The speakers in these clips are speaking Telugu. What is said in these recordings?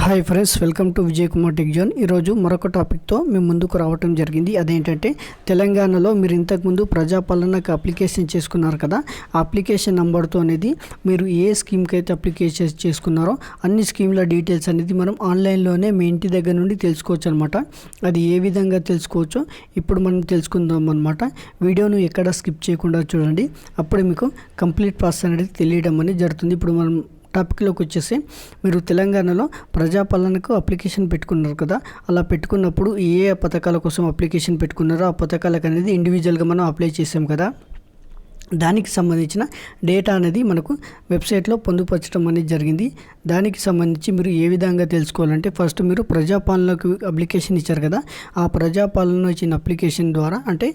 Hi friends, welcome to Vijay Kumar tech zone. ఈరోజు మరొక టాపిక్తో మేము ముందుకు రావటం జరిగింది. అదేంటంటే తెలంగాణలో మీరు ఇంతకుముందు ప్రజాపాలనకు అప్లికేషన్ చేసుకున్నారు కదా, ఆ అప్లికేషన్ నెంబర్తో అనేది మీరు ఏ స్కీమ్కి అయితే అప్లికేషన్ చేసుకున్నారో అన్ని స్కీమ్ల డీటెయిల్స్ అనేది మనం ఆన్లైన్లోనే మీ ఇంటి దగ్గర నుండి తెలుసుకోవచ్చు అనమాట. అది ఏ విధంగా తెలుసుకోవచ్చో ఇప్పుడు మనం తెలుసుకుందాం అనమాట. వీడియోను ఎక్కడ స్కిప్ చేయకుండా చూడండి, అప్పుడే మీకు కంప్లీట్ ప్రాసెస్ అనేది తెలియడం అనేది జరుగుతుంది. ఇప్పుడు మనం టాపిక్లోకి వచ్చేసి, మీరు తెలంగాణలో ప్రజాపాలనకు అప్లికేషన్ పెట్టుకున్నారు కదా, అలా పెట్టుకున్నప్పుడు ఏ పథకాల కోసం అప్లికేషన్ పెట్టుకున్నారో ఆ పథకాలకు అనేది ఇండివిజువల్గా మనం అప్లై చేసాం కదా, దానికి సంబంధించిన డేటా అనేది మనకు వెబ్సైట్లో పొందుపరచడం అనేది జరిగింది. దానికి సంబంధించి మీరు ఏ విధంగా తెలుసుకోవాలంటే, ఫస్ట్ మీరు ప్రజాపాలనకు అప్లికేషన్ ఇచ్చారు కదా, ఆ ప్రజాపాలన ఇచ్చిన అప్లికేషన్ ద్వారా అంటే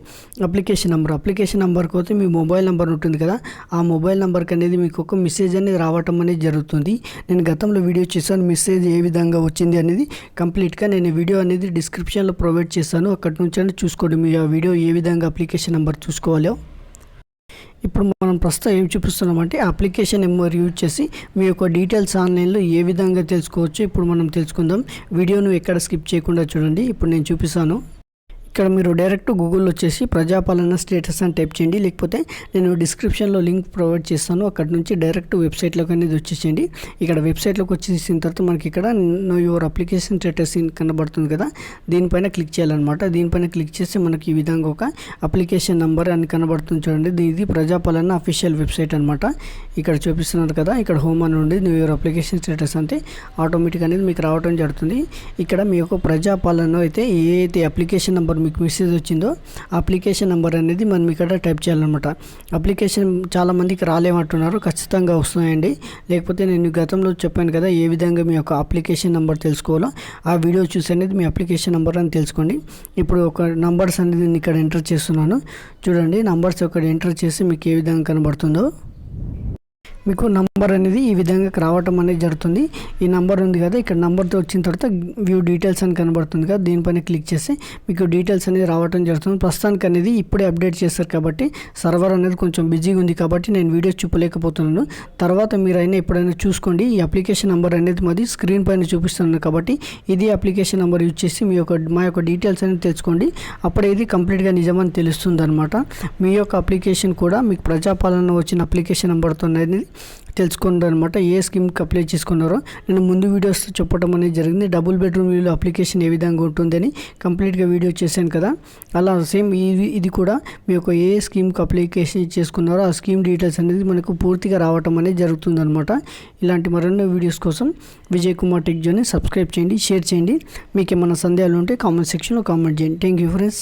అప్లికేషన్ నెంబర్కి పోతే మీ మొబైల్ నెంబర్ ఉంటుంది కదా, ఆ మొబైల్ నెంబర్కి అనేది మీకు ఒక మెసేజ్ అనేది రావటం అనేది జరుగుతుంది. నేను గతంలో వీడియో చేశాను, మెసేజ్ ఏ విధంగా వచ్చింది అనేది కంప్లీట్గా నేను వీడియో అనేది డిస్క్రిప్షన్లో ప్రొవైడ్ చేశాను, అక్కడి నుంచి చూసుకోండి మీ ఆ వీడియో ఏ విధంగా అప్లికేషన్ నెంబర్ చూసుకోవాలో. ఇప్పుడు మనం ప్రస్తుతం ఏం చూపిస్తున్నామంటే, అప్లికేషన్ నెంబర్ యూజ్ చేసి మీ యొక్క డీటెయిల్స్ ఆన్లైన్లో ఏ విధంగా తెలుసుకోవచ్చు ఇప్పుడు మనం తెలుసుకుందాం. వీడియోను ఎక్కడ స్కిప్ చేయకుండా చూడండి. ఇప్పుడు నేను చూపిస్తాను. ఇక్కడ మీరు డైరెక్ట్ గూగుల్లో వచ్చేసి ప్రజాపాలన స్టేటస్ అని టైప్ చేయండి, లేకపోతే నేను డిస్క్రిప్షన్లో లింక్ ప్రొవైడ్ చేస్తాను, అక్కడ నుంచి డైరెక్ట్ వెబ్సైట్లోకి అనేది వచ్చేసేయండి. ఇక్కడ వెబ్సైట్లోకి వచ్చేసిన తర్వాత మనకి ఇక్కడ నో యువర్ అప్లికేషన్ స్టేటస్ కనబడుతుంది కదా, దీనిపైన క్లిక్ చేయాలన్నమాట. దీనిపైన క్లిక్ చేసి మనకి ఈ విధంగా ఒక అప్లికేషన్ నెంబర్ అని కనబడుతుంది చూడండి. ఇది ప్రజాపాలన అఫీషియల్ వెబ్సైట్ అనమాట. ఇక్కడ చూపిస్తున్నారు కదా, ఇక్కడ హోమ్ అని ఉండి నో యువర్ అప్లికేషన్ స్టేటస్ అంటే ఆటోమేటిక్ అనేది మీకు రావడం జరుగుతుంది. ఇక్కడ మీ యొక్క ప్రజాపాలన అయితే ఏ అయితే అప్లికేషన్ నెంబర్ మీకు మెసేజ్ వచ్చిందో ఆ అప్లికేషన్ నెంబర్ అనేది మనం ఇక్కడ టైప్ చేయాలన్నమాట. అప్లికేషన్ చాలామందికి రాలేమంటున్నారు, ఖచ్చితంగా వస్తున్నాయండి. లేకపోతే నేను గతంలో చెప్పాను కదా ఏ విధంగా మీ యొక్క అప్లికేషన్ నెంబర్ తెలుసుకోవాలో, ఆ వీడియో చూసి అనేది మీ అప్లికేషన్ నెంబర్ అని తెలుసుకోండి. ఇప్పుడు ఒక నంబర్స్ అనేది నేను ఇక్కడ ఎంటర్ చేస్తున్నాను చూడండి. నంబర్స్ ఇక్కడ ఎంటర్ చేసి మీకు ఏ విధంగా కనబడుతుందో మీకు నంబర్ అనేది ఈ విధంగా రావటం అనేది జరుగుతుంది. ఈ నంబర్ ఉంది కదా, ఇక్కడ నంబర్తో వచ్చిన తర్వాత వ్యూ డీటెయిల్స్ అని కనబడుతుంది కదా, దీనిపైన క్లిక్ చేసి మీకు డీటెయిల్స్ అనేది రావటం జరుగుతుంది. ప్రస్తుతానికి అనేది ఇప్పుడే అప్డేట్ చేస్తారు కాబట్టి సర్వర్ అనేది కొంచెం బిజీగా ఉంది కాబట్టి నేను వీడియోస్ చూపలేకపోతున్నాను. తర్వాత మీరైనా ఎప్పుడైనా చూసుకోండి. ఈ అప్లికేషన్ నెంబర్ అనేది మాది స్క్రీన్ పైన చూపిస్తున్నాను కాబట్టి ఇది అప్లికేషన్ నెంబర్ యూజ్ చేసి మా యొక్క డీటెయిల్స్ అనేది తెలుసుకోండి. అప్పుడే ఇది కంప్లీట్గా నిజమని తెలుస్తుంది అనమాట. మీ యొక్క అప్లికేషన్ కూడా మీకు ప్రజాపాలన వచ్చిన అప్లికేషన్ నెంబర్తో అనేది తెలుసుకోండి అనమాట. ఏ స్కీమ్కి అప్లై చేసుకున్నారో నేను ముందు వీడియోస్ చెప్పడం అనేది జరిగింది. డబుల్ బెడ్రూమ్ ఇల్లు అప్లికేషన్ ఏ విధంగా ఉంటుందని కంప్లీట్గా వీడియో చేశాను కదా, అలా సేమ్ ఇది కూడా మీ యొక్క ఏ స్కీమ్కి అప్లికేషన్ చేసుకున్నారో ఆ స్కీమ్ డీటెయిల్స్ అనేది మనకు పూర్తిగా రావటం అనేది జరుగుతుంది అనమాట. ఇలాంటి మరెన్నో వీడియోస్ కోసం విజయ్ కుమార్ టెక్ జోన్ని సబ్స్క్రైబ్ చేయండి, షేర్ చేయండి. మీకు ఏమైనా సందేహాలు ఉంటే కామెంట్ సెక్షన్లో కామెంట్ చేయండి. Thank you friends.